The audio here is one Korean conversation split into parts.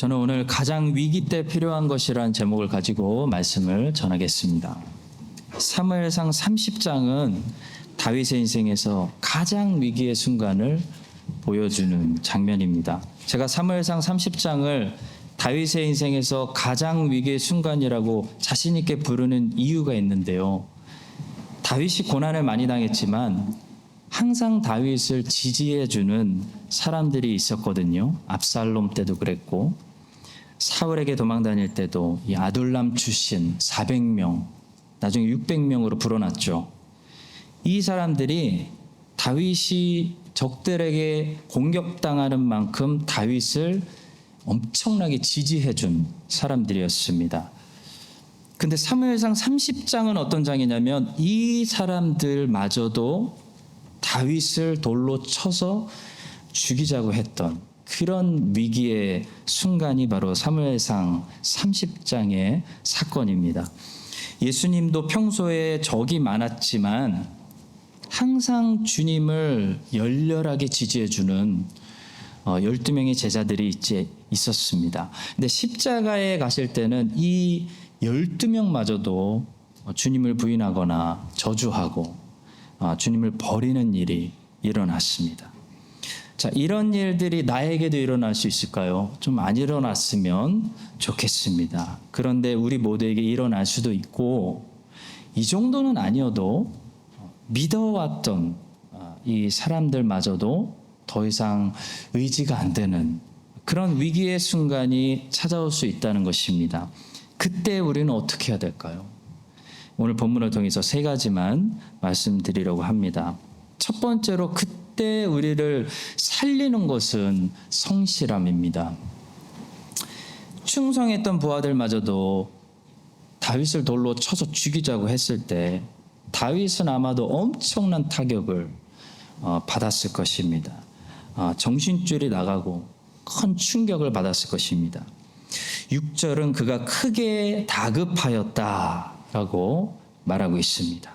저는 오늘 가장 위기 때 필요한 것이라는 제목을 가지고 말씀을 전하겠습니다. 사무엘상 30장은 다윗의 인생에서 가장 위기의 순간을 보여주는 장면입니다. 제가 사무엘상 30장을 다윗의 인생에서 가장 위기의 순간이라고 자신 있게 부르는 이유가 있는데요. 다윗이 고난을 많이 당했지만 항상 다윗을 지지해주는 사람들이 있었거든요. 압살롬 때도 그랬고, 사울에게 도망 다닐 때도 이 아둘람 출신 400명, 나중에 600명으로 불어났죠. 이 사람들이 다윗이 적들에게 공격당하는 만큼 다윗을 엄청나게 지지해준 사람들이었습니다. 근데 사무엘상 30장은 어떤 장이냐면 이 사람들마저도 다윗을 돌로 쳐서 죽이자고 했던 그런 위기의 순간이 바로 사무엘상 30장의 사건입니다. 예수님도 평소에 적이 많았지만 항상 주님을 열렬하게 지지해주는 12명의 제자들이 있었습니다. 근데 십자가에 가실 때는 이 12명마저도 주님을 부인하거나 저주하고 주님을 버리는 일이 일어났습니다. 자, 이런 일들이 나에게도 일어날 수 있을까요? 좀 안 일어났으면 좋겠습니다. 그런데 우리 모두에게 일어날 수도 있고, 이 정도는 아니어도 믿어왔던 이 사람들마저도 더 이상 의지가 안 되는 그런 위기의 순간이 찾아올 수 있다는 것입니다. 그때 우리는 어떻게 해야 될까요? 오늘 본문을 통해서 3가지만 말씀드리려고 합니다. 첫 번째로 그때 우리를 살리는 것은 성실함입니다. 충성했던 부하들마저도 다윗을 돌로 쳐서 죽이자고 했을 때 다윗은 아마도 엄청난 타격을 받았을 것입니다. 정신줄이 나가고 큰 충격을 받았을 것입니다. 6절은 그가 크게 다급하였다라고 말하고 있습니다.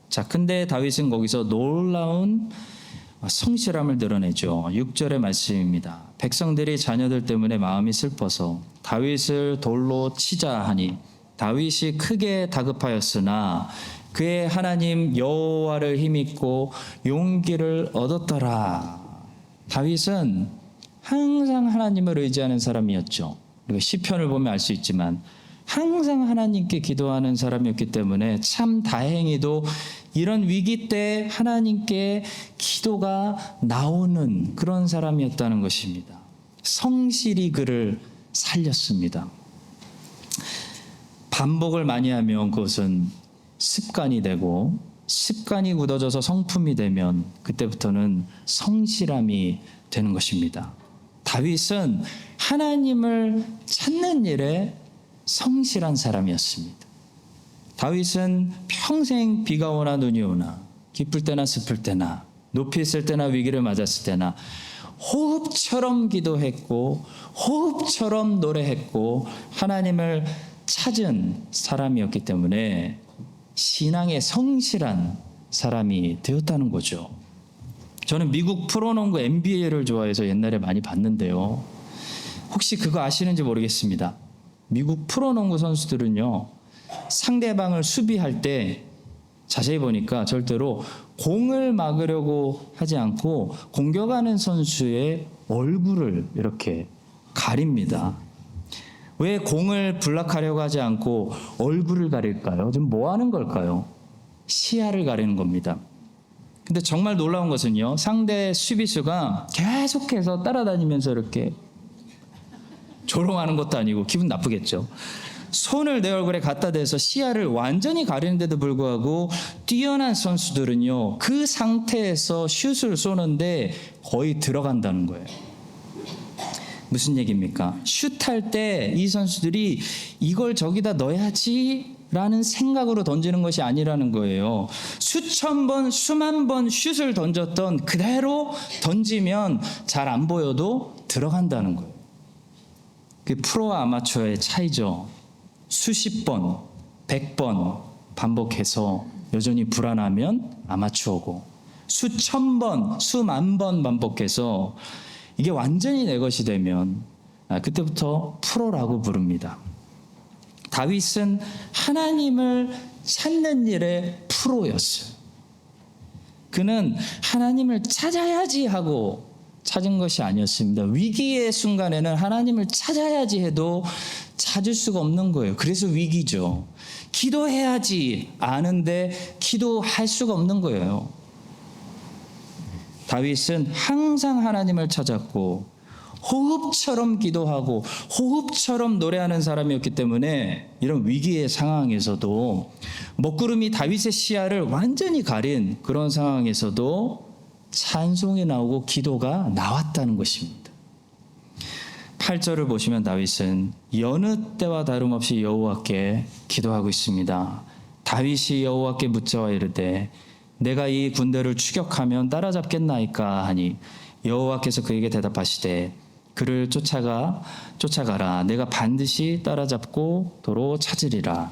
자, 근데 다윗은 거기서 놀라운 성실함을 드러내죠. 6절의 말씀입니다. 백성들이 자녀들 때문에 마음이 슬퍼서 다윗을 돌로 치자 하니 다윗이 크게 다급하였으나 그의 하나님 여호와를 힘입고 용기를 얻었더라. 다윗은 항상 하나님을 의지하는 사람이었죠. 그리고 시편을 보면 알 수 있지만 항상 하나님께 기도하는 사람이었기 때문에 참 다행히도 이런 위기 때 하나님께 기도가 나오는 그런 사람이었다는 것입니다. 성실히 그를 살렸습니다. 반복을 많이 하면 그것은 습관이 되고, 습관이 굳어져서 성품이 되면 그때부터는 성실함이 되는 것입니다. 다윗은 하나님을 찾는 일에 성실한 사람이었습니다. 다윗은 평생 비가 오나 눈이 오나, 기쁠 때나 슬플 때나, 높이 있을 때나 위기를 맞았을 때나 호흡처럼 기도했고 호흡처럼 노래했고 하나님을 찾은 사람이었기 때문에 신앙에 성실한 사람이 되었다는 거죠. 저는 미국 프로농구 NBA를 좋아해서 옛날에 많이 봤는데요. 혹시 그거 아시는지 모르겠습니다. 미국 프로농구 선수들은요, 상대방을 수비할 때 자세히 보니까 절대로 공을 막으려고 하지 않고 공격하는 선수의 얼굴을 이렇게 가립니다. 왜 공을 블락하려고 하지 않고 얼굴을 가릴까요? 지금 뭐 하는 걸까요? 시야를 가리는 겁니다. 근데 정말 놀라운 것은요, 상대 수비수가 계속해서 따라다니면서 이렇게 조롱하는 것도 아니고 기분 나쁘겠죠. 손을 내 얼굴에 갖다 대서 시야를 완전히 가리는데도 불구하고 뛰어난 선수들은요, 그 상태에서 슛을 쏘는데 거의 들어간다는 거예요. 무슨 얘기입니까? 슛할 때 이 선수들이 이걸 저기다 넣어야지 라는 생각으로 던지는 것이 아니라는 거예요. 수천 번, 수만 번 슛을 던졌던 그대로 던지면 잘 안 보여도 들어간다는 거예요. 그 프로와 아마추어의 차이죠. 수십 번, 100번 반복해서 여전히 불안하면 아마추어고, 수천 번, 수만 번 반복해서 이게 완전히 내 것이 되면 그때부터 프로라고 부릅니다. 다윗은 하나님을 찾는 일에 프로였어요. 그는 하나님을 찾아야지 하고 찾은 것이 아니었습니다. 위기의 순간에는 하나님을 찾아야지 해도 찾을 수가 없는 거예요. 그래서 위기죠. 기도해야지 아는데 기도할 수가 없는 거예요. 다윗은 항상 하나님을 찾았고 호흡처럼 기도하고 호흡처럼 노래하는 사람이었기 때문에 이런 위기의 상황에서도 먹구름이 다윗의 시야를 완전히 가린 그런 상황에서도 찬송이 나오고 기도가 나왔다는 것입니다. 8절을 보시면 다윗은 여느 때와 다름없이 여호와께 기도하고 있습니다. 다윗이 여호와께 묻자와 이르되 내가 이 군대를 추격하면 따라잡겠나이까 하니 여호와께서 그에게 대답하시되 그를 쫓아가라. 내가 반드시 따라잡고 도로 찾으리라.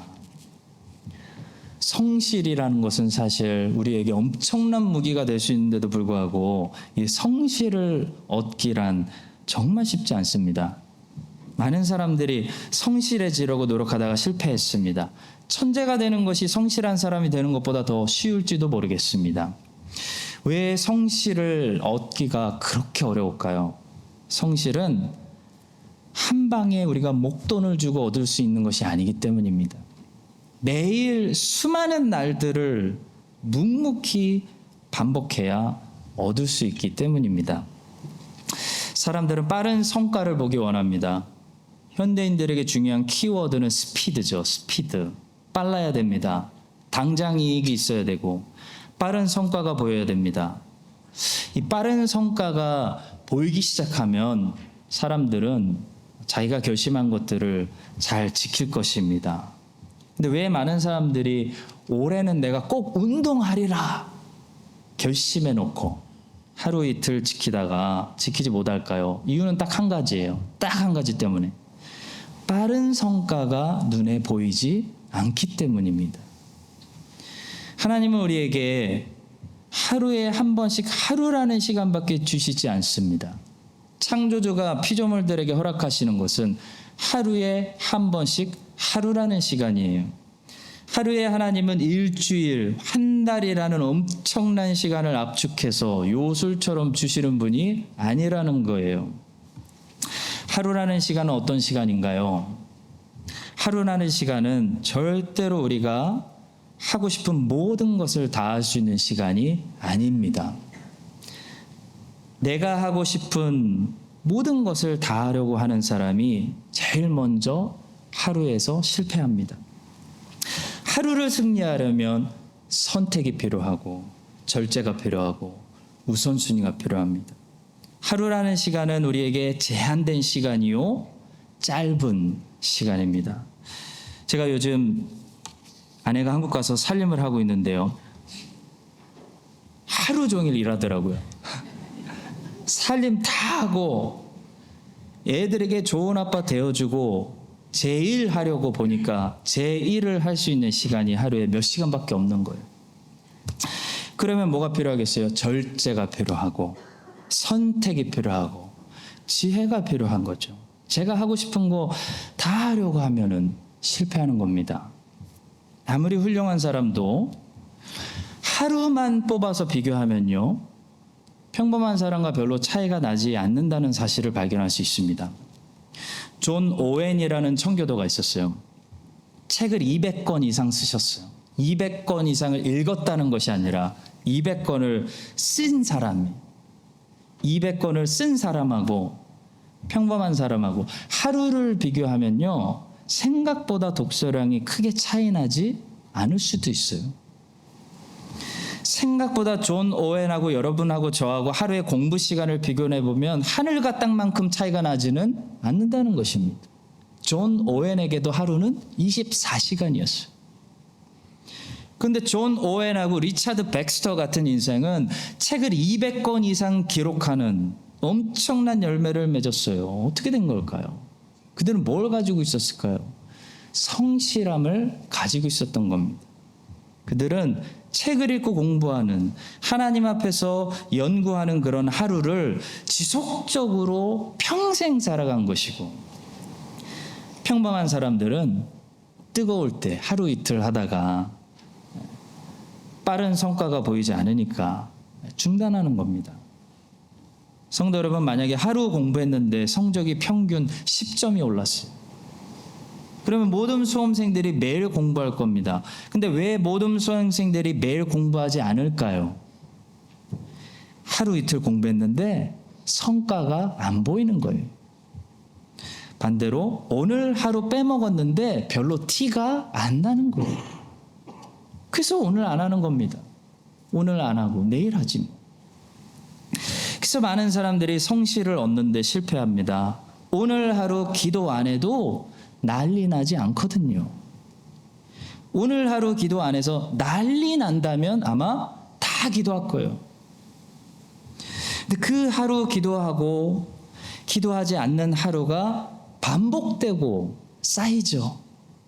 성실이라는 것은 사실 우리에게 엄청난 무기가 될 수 있는데도 불구하고 이 성실을 얻기란 정말 쉽지 않습니다. 많은 사람들이 성실해지려고 노력하다가 실패했습니다. 천재가 되는 것이 성실한 사람이 되는 것보다 더 쉬울지도 모르겠습니다. 왜 성실을 얻기가 그렇게 어려울까요? 성실은 한 방에 우리가 목돈을 주고 얻을 수 있는 것이 아니기 때문입니다. 매일 수많은 날들을 묵묵히 반복해야 얻을 수 있기 때문입니다. 사람들은 빠른 성과를 보기 원합니다. 현대인들에게 중요한 키워드는 스피드죠. 스피드. 빨라야 됩니다. 당장 이익이 있어야 되고 빠른 성과가 보여야 됩니다. 이 빠른 성과가 보이기 시작하면 사람들은 자기가 결심한 것들을 잘 지킬 것입니다. 근데 왜 많은 사람들이 올해는 내가 꼭 운동하리라 결심해 놓고 하루 이틀 지키다가 지키지 못할까요? 이유는 딱 한 가지예요. 딱 한 가지 때문에 빠른 성과가 눈에 보이지 않기 때문입니다. 하나님은 우리에게 하루에 한 번씩 하루라는 시간밖에 주시지 않습니다. 창조주가 피조물들에게 허락하시는 것은 하루에 한 번씩 하루라는 시간이에요. 하루에 하나님은 일주일, 한 달이라는 엄청난 시간을 압축해서 요술처럼 주시는 분이 아니라는 거예요. 하루라는 시간은 어떤 시간인가요? 하루라는 시간은 절대로 우리가 하고 싶은 모든 것을 다 할 수 있는 시간이 아닙니다. 내가 하고 싶은 모든 것을 다 하려고 하는 사람이 제일 먼저 하루에서 실패합니다. 하루를 승리하려면 선택이 필요하고 절제가 필요하고 우선순위가 필요합니다. 하루라는 시간은 우리에게 제한된 시간이요 짧은 시간입니다. 제가 요즘 아내가 한국 가서 살림을 하고 있는데요. 하루 종일 일하더라고요. 살림 다 하고 애들에게 좋은 아빠 되어주고 제 일 하려고 보니까 제 일을 할 수 있는 시간이 하루에 몇 시간밖에 없는 거예요. 그러면 뭐가 필요하겠어요? 절제가 필요하고 선택이 필요하고 지혜가 필요한 거죠. 제가 하고 싶은 거 다 하려고 하면은 실패하는 겁니다. 아무리 훌륭한 사람도 하루만 뽑아서 비교하면요, 평범한 사람과 별로 차이가 나지 않는다는 사실을 발견할 수 있습니다. 존 오웬이라는 청교도가 있었어요. 책을 200권 이상 쓰셨어요. 200권 이상을 읽었다는 것이 아니라 200권을 쓴 사람이 200권을 쓴 사람하고 평범한 사람하고 하루를 비교하면요, 생각보다 독서량이 크게 차이 나지 않을 수도 있어요. 생각보다 존 오웬하고 여러분하고 저하고 하루의 공부 시간을 비교해 보면 하늘과 땅만큼 차이가 나지는 않는다는 것입니다. 존 오웬에게도 하루는 24시간이었어요. 그런데 존 오웬하고 리차드 백스터 같은 인생은 책을 200권 이상 기록하는 엄청난 열매를 맺었어요. 어떻게 된 걸까요? 그들은 뭘 가지고 있었을까요? 성실함을 가지고 있었던 겁니다. 그들은 책을 읽고 공부하는, 하나님 앞에서 연구하는 그런 하루를 지속적으로 평생 살아간 것이고, 평범한 사람들은 뜨거울 때 하루 이틀 하다가 빠른 성과가 보이지 않으니까 중단하는 겁니다. 성도 여러분, 만약에 하루 공부했는데 성적이 평균 10점이 올랐어요. 그러면 모든 수험생들이 매일 공부할 겁니다. 근데 왜 모든 수험생들이 매일 공부하지 않을까요? 하루 이틀 공부했는데 성과가 안 보이는 거예요. 반대로 오늘 하루 빼먹었는데 별로 티가 안 나는 거예요. 그래서 오늘 안 하는 겁니다. 오늘 안 하고 내일 하지 뭐. 그래서 많은 사람들이 성실을 얻는데 실패합니다. 오늘 하루 기도 안 해도 난리 나지 않거든요. 오늘 하루 기도 안 해서 난리 난다면 아마 다 기도할 거예요. 근데 그 하루 기도하고 기도하지 않는 하루가 반복되고 쌓이죠.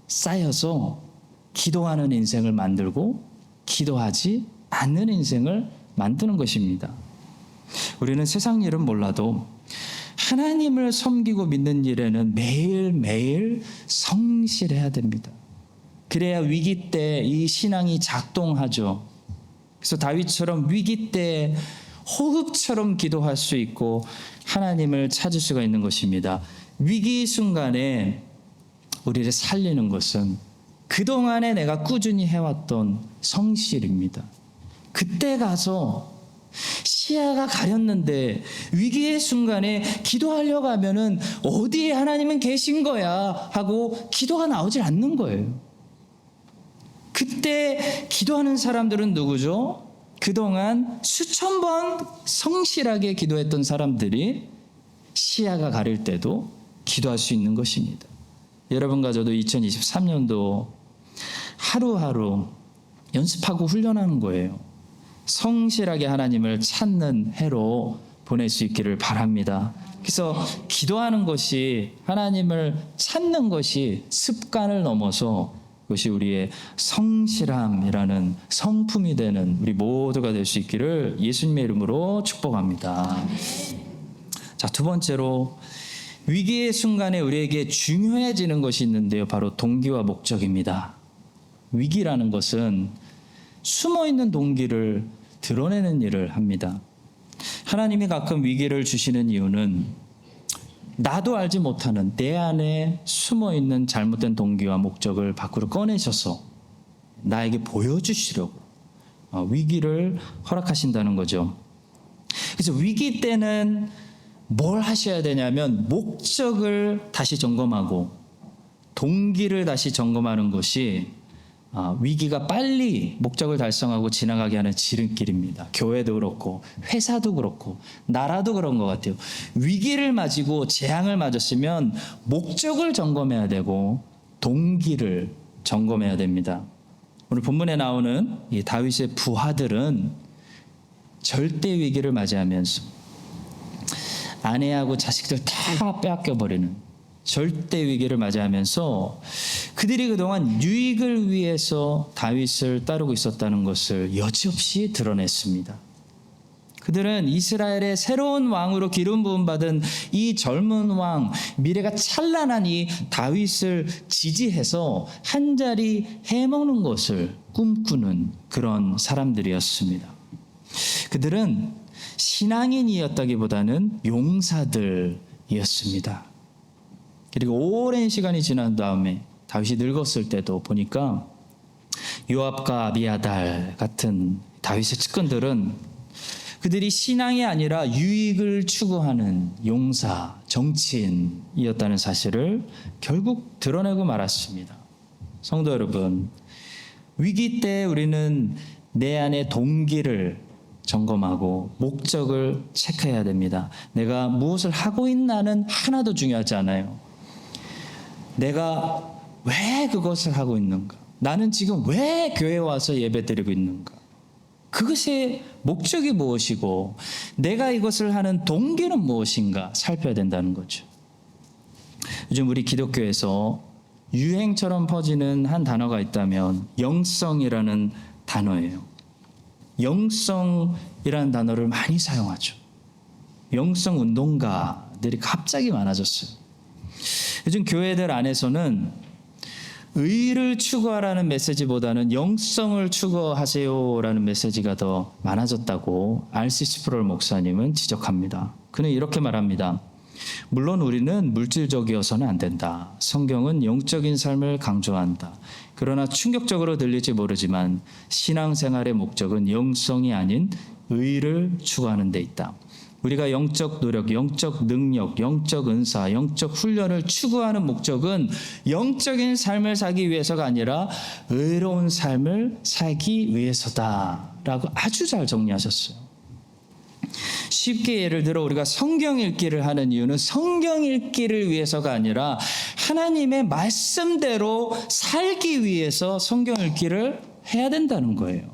쌓여서 기도하는 인생을 만들고 기도하지 않는 인생을 만드는 것입니다. 우리는 세상 일은 몰라도 하나님을 섬기고 믿는 일에는 매일매일 성실해야 됩니다. 그래야 위기 때 이 신앙이 작동하죠. 그래서 다윗처럼 위기 때 호흡처럼 기도할 수 있고 하나님을 찾을 수가 있는 것입니다. 위기 순간에 우리를 살리는 것은 그동안에 내가 꾸준히 해왔던 성실입니다. 그때 가서 시야가 가렸는데 위기의 순간에 기도하려고 하면은 어디에 하나님은 계신 거야 하고 기도가 나오질 않는 거예요. 그때 기도하는 사람들은 누구죠? 그동안 수천 번 성실하게 기도했던 사람들이 시야가 가릴 때도 기도할 수 있는 것입니다. 여러분과 저도 2023년도 하루하루 연습하고 훈련하는 거예요. 성실하게 하나님을 찾는 해로 보낼 수 있기를 바랍니다. 그래서 기도하는 것이, 하나님을 찾는 것이 습관을 넘어서 그것이 우리의 성실함이라는 성품이 되는 우리 모두가 될 수 있기를 예수님의 이름으로 축복합니다. 자, 두 번째로 위기의 순간에 우리에게 중요해지는 것이 있는데요. 바로 동기와 목적입니다. 위기라는 것은 숨어있는 동기를 드러내는 일을 합니다. 하나님이 가끔 위기를 주시는 이유는 나도 알지 못하는 내 안에 숨어있는 잘못된 동기와 목적을 밖으로 꺼내셔서 나에게 보여주시려고 위기를 허락하신다는 거죠. 그래서 위기 때는 뭘 하셔야 되냐면 목적을 다시 점검하고 동기를 다시 점검하는 것이 위기가 빨리 목적을 달성하고 지나가게 하는 지름길입니다. 교회도 그렇고 회사도 그렇고 나라도 그런 것 같아요. 위기를 맞이고 재앙을 맞았으면 목적을 점검해야 되고 동기를 점검해야 됩니다. 오늘 본문에 나오는 이 다윗의 부하들은 절대 위기를 맞이하면서 아내하고 자식들 다 빼앗겨버리는 절대 위기를 맞이하면서 그들이 그동안 유익을 위해서 다윗을 따르고 있었다는 것을 여지없이 드러냈습니다. 그들은 이스라엘의 새로운 왕으로 기름 부음 받은 이 젊은 왕, 미래가 찬란한 이 다윗을 지지해서 한자리 해먹는 것을 꿈꾸는 그런 사람들이었습니다. 그들은 신앙인이었다기보다는 용사들이었습니다. 그리고 오랜 시간이 지난 다음에 다윗이 늙었을 때도 보니까 요압과 아비아달 같은 다윗의 측근들은 그들이 신앙이 아니라 유익을 추구하는 용사, 정치인이었다는 사실을 결국 드러내고 말았습니다. 성도 여러분, 위기 때 우리는 내 안의 동기를 점검하고 목적을 체크해야 됩니다. 내가 무엇을 하고 있나는 하나도 중요하지 않아요. 내가 왜 그것을 하고 있는가? 나는 지금 왜 교회에 와서 예배드리고 있는가? 그것의 목적이 무엇이고 내가 이것을 하는 동기는 무엇인가 살펴야 된다는 거죠. 요즘 우리 기독교에서 유행처럼 퍼지는 한 단어가 있다면 영성이라는 단어예요. 영성이라는 단어를 많이 사용하죠. 영성 운동가들이 갑자기 많아졌어요. 요즘 교회들 안에서는 의를 추구하라는 메시지보다는 영성을 추구하세요라는 메시지가 더 많아졌다고 R.C. 스프롤 목사님은 지적합니다. 그는 이렇게 말합니다. 물론 우리는 물질적이어서는 안 된다. 성경은 영적인 삶을 강조한다. 그러나 충격적으로 들릴지 모르지만 신앙생활의 목적은 영성이 아닌 의를 추구하는 데 있다. 우리가 영적 노력, 영적 능력, 영적 은사, 영적 훈련을 추구하는 목적은 영적인 삶을 살기 위해서가 아니라 의로운 삶을 살기 위해서다라고 아주 잘 정리하셨어요. 쉽게 예를 들어 우리가 성경 읽기를 하는 이유는 성경 읽기를 위해서가 아니라 하나님의 말씀대로 살기 위해서 성경 읽기를 해야 된다는 거예요.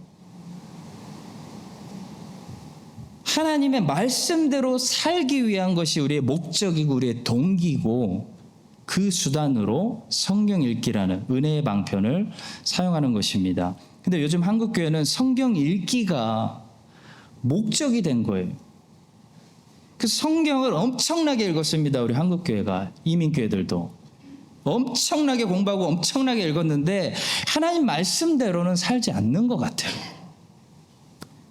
하나님의 말씀대로 살기 위한 것이 우리의 목적이고 우리의 동기고 그 수단으로 성경 읽기라는 은혜의 방편을 사용하는 것입니다. 근데 요즘 한국교회는 성경 읽기가 목적이 된 거예요. 그 성경을 엄청나게 읽었습니다. 우리 한국교회가, 이민교회들도. 엄청나게 공부하고 엄청나게 읽었는데 하나님 말씀대로는 살지 않는 것 같아요.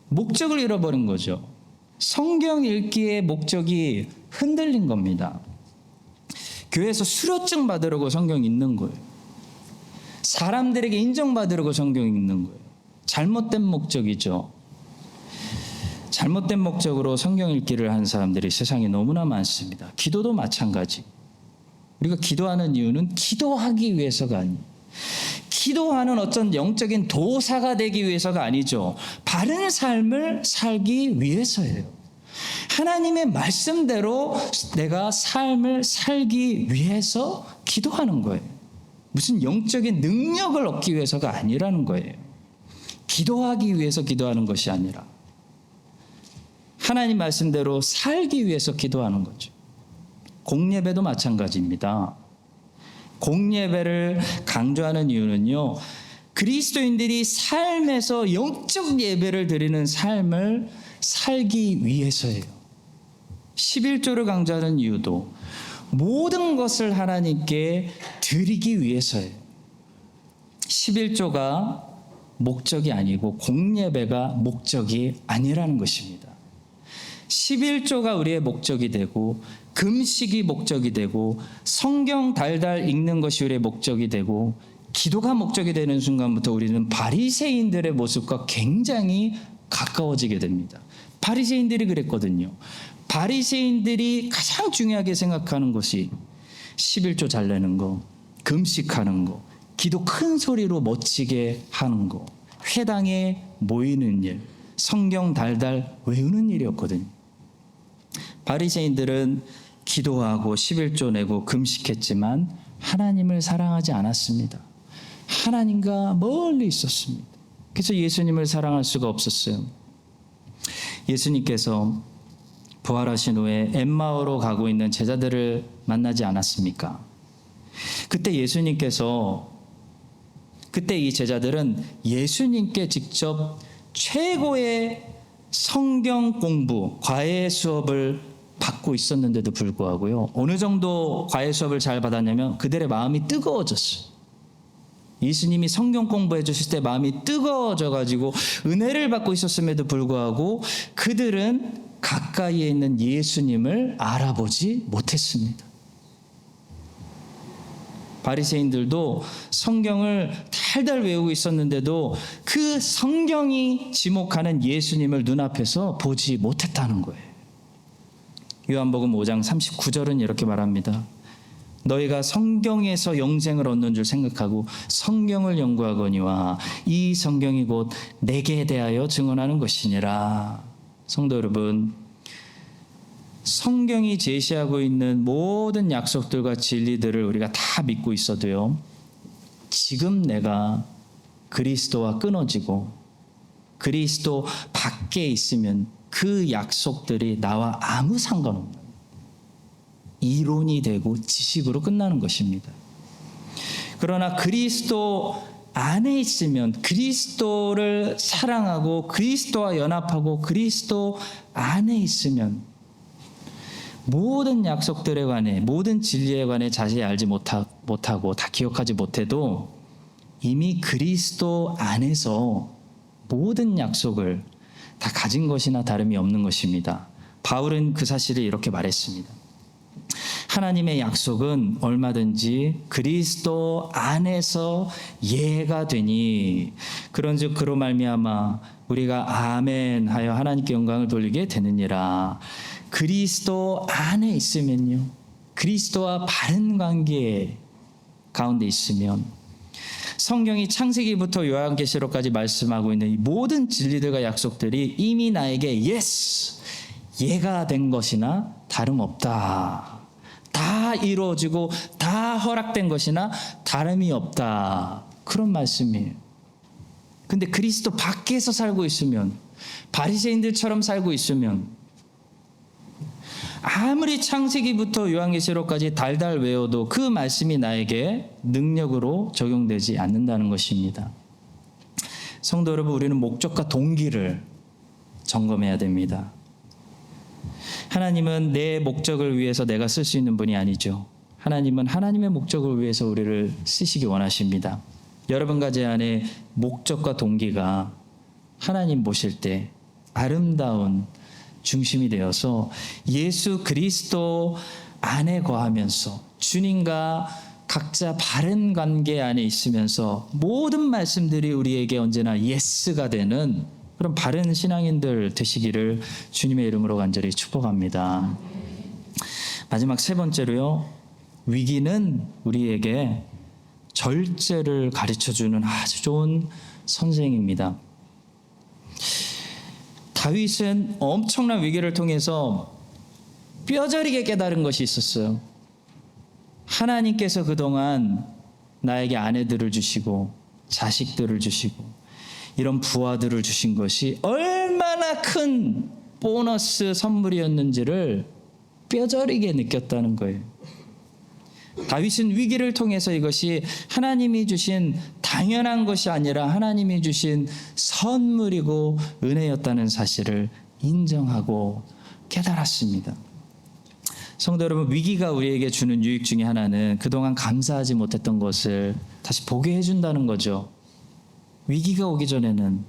목적을 잃어버린 거죠. 성경 읽기의 목적이 흔들린 겁니다. 교회에서 수료증 받으려고 성경 읽는 거예요. 사람들에게 인정받으려고 성경 읽는 거예요. 잘못된 목적이죠. 잘못된 목적으로 성경 읽기를 하는 사람들이 세상에 너무나 많습니다. 기도도 마찬가지. 우리가 기도하는 이유는 기도하기 위해서가 아니에요. 기도하는 어떤 영적인 도사가 되기 위해서가 아니죠. 바른 삶을 살기 위해서예요. 하나님의 말씀대로 내가 삶을 살기 위해서 기도하는 거예요. 무슨 영적인 능력을 얻기 위해서가 아니라는 거예요. 기도하기 위해서 기도하는 것이 아니라 하나님 말씀대로 살기 위해서 기도하는 거죠. 공예배도 마찬가지입니다. 공예배를 강조하는 이유는요, 그리스도인들이 삶에서 영적 예배를 드리는 삶을 살기 위해서예요. 11조를 강조하는 이유도 모든 것을 하나님께 드리기 위해서예요. 11조가 목적이 아니고 공예배가 목적이 아니라는 것입니다. 11조가 우리의 목적이 되고 금식이 목적이 되고 성경 달달 읽는 것이 우리의 목적이 되고 기도가 목적이 되는 순간부터 우리는 바리새인들의 모습과 굉장히 가까워지게 됩니다. 바리새인들이 그랬거든요. 바리새인들이 가장 중요하게 생각하는 것이 11조 잘 내는 거, 금식하는 거, 기도 큰 소리로 멋지게 하는 거, 회당에 모이는 일, 성경 달달 외우는 일이었거든요. 바리새인들은 기도하고 11조 내고 금식했지만 하나님을 사랑하지 않았습니다. 하나님과 멀리 있었습니다. 그래서 예수님을 사랑할 수가 없었어요. 예수님께서 부활하신 후에 엠마오로 가고 있는 제자들을 만나지 않았습니까? 그때 이 제자들은 예수님께 직접 최고의 성경 공부, 과외 수업을 받고 있었는데도 불구하고요, 어느 정도 과외 수업을 잘 받았냐면 그들의 마음이 뜨거워졌어요. 예수님이 성경 공부해 주실 때 마음이 뜨거워져 가지고 은혜를 받고 있었음에도 불구하고 그들은 가까이에 있는 예수님을 알아보지 못했습니다. 바리새인들도 성경을 달달 외우고 있었는데도 그 성경이 지목하는 예수님을 눈앞에서 보지 못했다는 거예요. 요한복음 5장 39절은 이렇게 말합니다. 너희가 성경에서 영생을 얻는 줄 생각하고 성경을 연구하거니와 이 성경이 곧 내게 대하여 증언하는 것이니라. 성도 여러분, 성경이 제시하고 있는 모든 약속들과 진리들을 우리가 다 믿고 있어도요, 지금 내가 그리스도와 끊어지고 그리스도 밖에 있으면 그 약속들이 나와 아무 상관없는 이론이 되고 지식으로 끝나는 것입니다. 그러나 그리스도 안에 있으면, 그리스도를 사랑하고 그리스도와 연합하고 그리스도 안에 있으면 모든 약속들에 관해, 모든 진리에 관해 자세히 알지 못하고 다 기억하지 못해도 이미 그리스도 안에서 모든 약속을 다 가진 것이나 다름이 없는 것입니다. 바울은 그 사실을 이렇게 말했습니다. 하나님의 약속은 얼마든지 그리스도 안에서 예가 되니 그런즉 그로 말미암아 우리가 아멘 하여 하나님께 영광을 돌리게 되느니라. 그리스도 안에 있으면요, 그리스도와 바른 관계 가운데 있으면, 성경이 창세기부터 요한계시록까지 말씀하고 있는 이 모든 진리들과 약속들이 이미 나에게 예스, 예가 된 것이나 다름없다. 다 이루어지고 다 허락된 것이나 다름이 없다. 그런 말씀이에요. 근데 그리스도 밖에서 살고 있으면, 바리새인들처럼 살고 있으면 아무리 창세기부터 요한계시록까지 달달 외워도 그 말씀이 나에게 능력으로 적용되지 않는다는 것입니다. 성도 여러분, 우리는 목적과 동기를 점검해야 됩니다. 하나님은 내 목적을 위해서 내가 쓸 수 있는 분이 아니죠. 하나님은 하나님의 목적을 위해서 우리를 쓰시기 원하십니다. 여러분과 제 안에 목적과 동기가 하나님 보실 때 아름다운 중심이 되어서 예수 그리스도 안에 거하면서 주님과 각자 바른 관계 안에 있으면서 모든 말씀들이 우리에게 언제나 예스가 되는 그런 바른 신앙인들 되시기를 주님의 이름으로 간절히 축복합니다. 마지막 세 번째로요, 위기는 우리에게 절제를 가르쳐주는 아주 좋은 선생입니다. 다윗은 엄청난 위기를 통해서 뼈저리게 깨달은 것이 있었어요. 하나님께서 그동안 나에게 아내들을 주시고 자식들을 주시고 이런 부하들을 주신 것이 얼마나 큰 보너스 선물이었는지를 뼈저리게 느꼈다는 거예요. 다윗은 위기를 통해서 이것이 하나님이 주신 당연한 것이 아니라 하나님이 주신 선물이고 은혜였다는 사실을 인정하고 깨달았습니다. 성도 여러분, 위기가 우리에게 주는 유익 중에 하나는 그동안 감사하지 못했던 것을 다시 보게 해준다는 거죠. 위기가 오기 전에는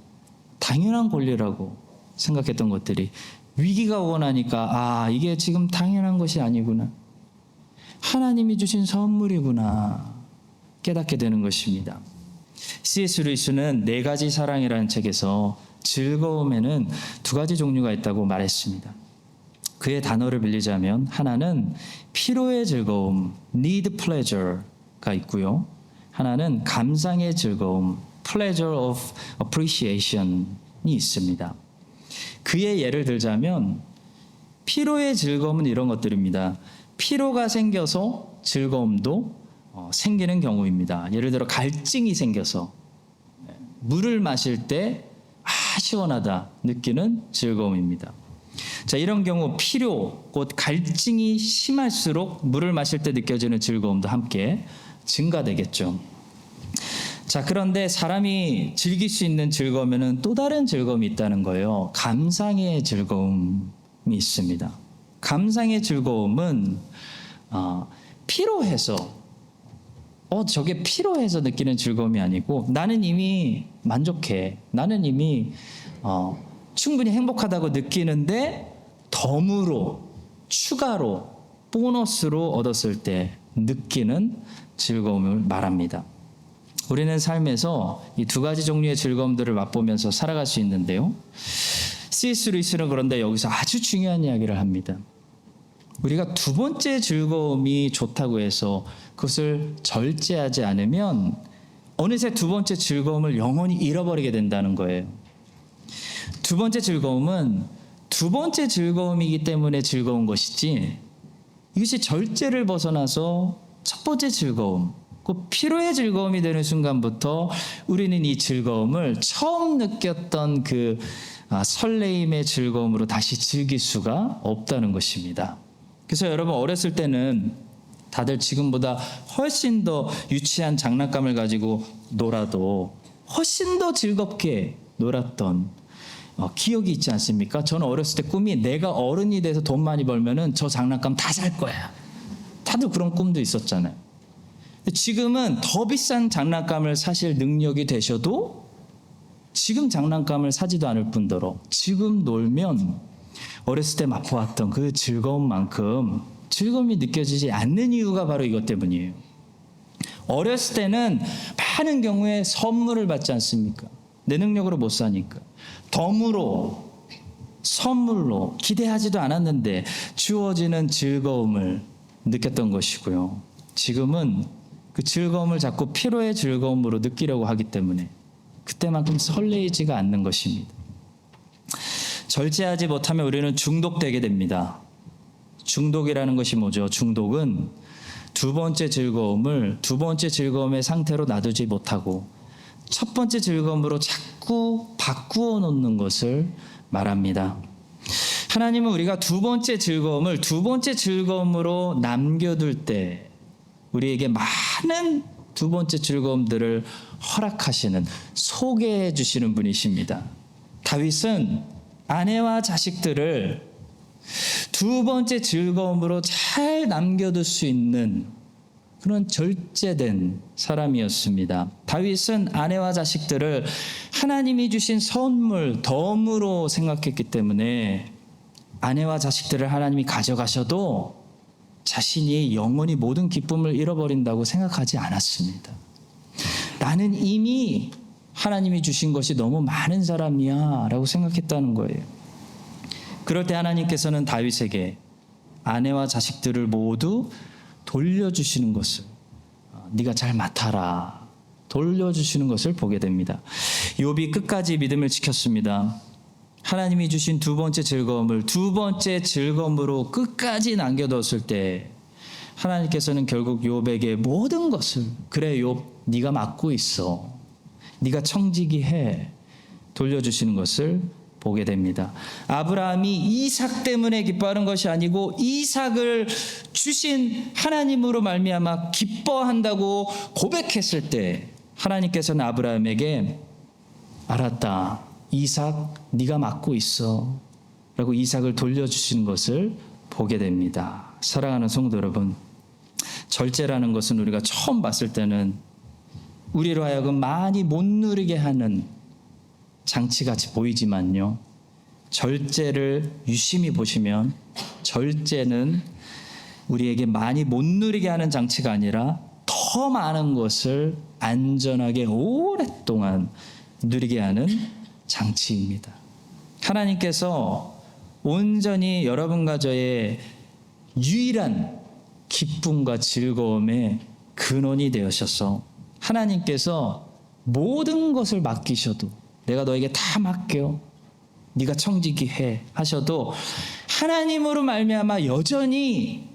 당연한 권리라고 생각했던 것들이 위기가 오고 나니까 이게 지금 당연한 것이 아니구나, 하나님이 주신 선물이구나 깨닫게 되는 것입니다. C.S. 루이스는 4가지 사랑이라는 책에서 즐거움에는 2가지 종류가 있다고 말했습니다. 그의 단어를 빌리자면 하나는 피로의 즐거움, need pleasure가 있고요, 하나는 감상의 즐거움, pleasure of appreciation이 있습니다. 그의 예를 들자면 피로의 즐거움은 이런 것들입니다. 피로가 생겨서 즐거움도 생기는 경우입니다. 예를 들어 갈증이 생겨서 물을 마실 때 시원하다 느끼는 즐거움입니다. 자, 이런 경우 피로, 곧 갈증이 심할수록 물을 마실 때 느껴지는 즐거움도 함께 증가되겠죠. 자, 그런데 사람이 즐길 수 있는 즐거움에는 또 다른 즐거움이 있다는 거예요. 감상의 즐거움이 있습니다. 감상의 즐거움은 피로해서 저게 피로해서 느끼는 즐거움이 아니고 나는 이미 만족해, 나는 이미 충분히 행복하다고 느끼는데 덤으로 추가로 보너스로 얻었을 때 느끼는 즐거움을 말합니다. 우리는 삶에서 이 2가지 종류의 즐거움들을 맛보면서 살아갈 수 있는데요, C.S. 루이스는 그런데 여기서 아주 중요한 이야기를 합니다. 우리가 2번째 즐거움이 좋다고 해서 그것을 절제하지 않으면 어느새 2번째 즐거움을 영원히 잃어버리게 된다는 거예요. 2번째 즐거움은 2번째 즐거움이기 때문에 즐거운 것이지, 이것이 절제를 벗어나서 첫 번째 즐거움, 그 피로의 즐거움이 되는 순간부터 우리는 이 즐거움을 처음 느꼈던 그 설레임의 즐거움으로 다시 즐길 수가 없다는 것입니다. 그래서 여러분, 어렸을 때는 다들 지금보다 훨씬 더 유치한 장난감을 가지고 놀아도 훨씬 더 즐겁게 놀았던 기억이 있지 않습니까? 저는 어렸을 때 꿈이 내가 어른이 돼서 돈 많이 벌면은 저 장난감 다 살 거야. 다들 그런 꿈도 있었잖아요. 지금은 더 비싼 장난감을 사실 능력이 되셔도 지금 장난감을 사지도 않을 뿐더러 지금 놀면 어렸을 때 맛보았던 그 즐거움만큼 즐거움이 느껴지지 않는 이유가 바로 이것 때문이에요. 어렸을 때는 많은 경우에 선물을 받지 않습니까? 내 능력으로 못 사니까. 덤으로, 선물로 기대하지도 않았는데 주어지는 즐거움을 느꼈던 것이고요. 지금은 그 즐거움을 자꾸 피로의 즐거움으로 느끼려고 하기 때문에 그때만큼 설레이지가 않는 것입니다. 절제하지 못하면 우리는 중독되게 됩니다. 중독이라는 것이 뭐죠? 중독은 두 번째 즐거움의 상태로 놔두지 못하고 첫 번째 즐거움으로 자꾸 바꾸어 놓는 것을 말합니다. 하나님은 우리가 두 번째 즐거움을 두 번째 즐거움으로 남겨둘 때 우리에게 많은 두 번째 즐거움들을 허락하시는, 소개해 주시는 분이십니다. 다윗은 아내와 자식들을 두 번째 즐거움으로 잘 남겨둘 수 있는 그런 절제된 사람이었습니다. 다윗은 아내와 자식들을 하나님이 주신 선물, 덤으로 생각했기 때문에 아내와 자식들을 하나님이 가져가셔도 자신이 영원히 모든 기쁨을 잃어버린다고 생각하지 않았습니다. 나는 이미 하나님이 주신 것이 너무 많은 사람이야 라고 생각했다는 거예요. 그럴 때 하나님께서는 다윗에게 아내와 자식들을 모두 돌려주시는 것을, 네가 잘 맡아라, 돌려주시는 것을 보게 됩니다. 욥이 끝까지 믿음을 지켰습니다. 하나님이 주신 두 번째 즐거움을 두 번째 즐거움으로 끝까지 남겨뒀을 때 하나님께서는 결국 욥에게 모든 것을, 그래 욥 네가 맡고 있어, 네가 청지기 해, 돌려주시는 것을 보게 됩니다. 아브라함이 이삭 때문에 기뻐하는 것이 아니고 이삭을 주신 하나님으로 말미암아 기뻐한다고 고백했을 때 하나님께서는 아브라함에게 알았다, 이삭 네가 맡고 있어 라고 이삭을 돌려주시는 것을 보게 됩니다. 사랑하는 성도 여러분, 절제라는 것은 우리가 처음 봤을 때는 우리로 하여금 많이 못 누리게 하는 장치같이 보이지만요, 절제를 유심히 보시면 절제는 우리에게 많이 못 누리게 하는 장치가 아니라 더 많은 것을 안전하게 오랫동안 누리게 하는 장치입니다. 하나님께서 온전히 여러분과 저의 유일한 기쁨과 즐거움의 근원이 되어셔서 하나님께서 모든 것을 맡기셔도, 내가 너에게 다 맡겨, 네가 청지기 해 하셔도 하나님으로 말미암아 여전히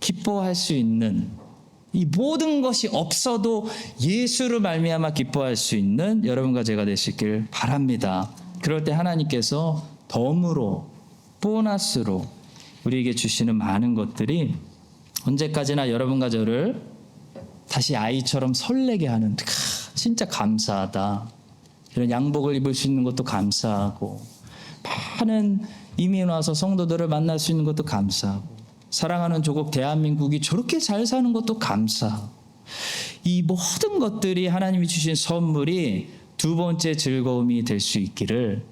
기뻐할 수 있는, 이 모든 것이 없어도 예수로 말미암아 기뻐할 수 있는 여러분과 제가 되시길 바랍니다. 그럴 때 하나님께서 덤으로, 보너스로 우리에게 주시는 많은 것들이 언제까지나 여러분과 저를 다시 아이처럼 설레게 하는, 진짜 감사하다, 이런 양복을 입을 수 있는 것도 감사하고, 많은 이민 와서 성도들을 만날 수 있는 것도 감사하고, 사랑하는 조국 대한민국이 저렇게 잘 사는 것도 감사하고, 이 모든 것들이 하나님이 주신 선물이 두 번째 즐거움이 될 수 있기를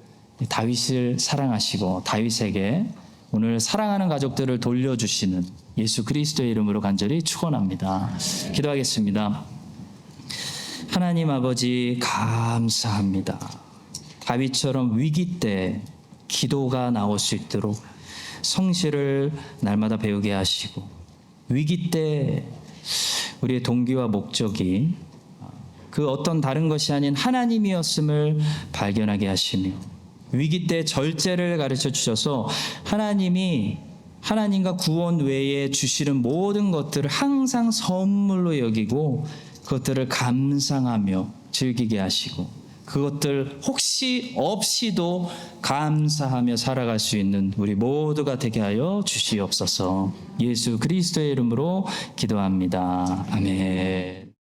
다윗을 사랑하시고 다윗에게 오늘 사랑하는 가족들을 돌려주시는 예수 그리스도의 이름으로 간절히 축원합니다. 기도하겠습니다. 하나님 아버지, 감사합니다. 다윗처럼 위기 때 기도가 나올 수 있도록 성실을 날마다 배우게 하시고, 위기 때 우리의 동기와 목적이 그 어떤 다른 것이 아닌 하나님이었음을 발견하게 하시며, 위기 때 절제를 가르쳐 주셔서 하나님과 구원 외에 주시는 모든 것들을 항상 선물로 여기고 그것들을 감상하며 즐기게 하시고, 그것들 혹시 없이도 감사하며 살아갈 수 있는 우리 모두가 되게 하여 주시옵소서. 예수 그리스도의 이름으로 기도합니다. 아멘.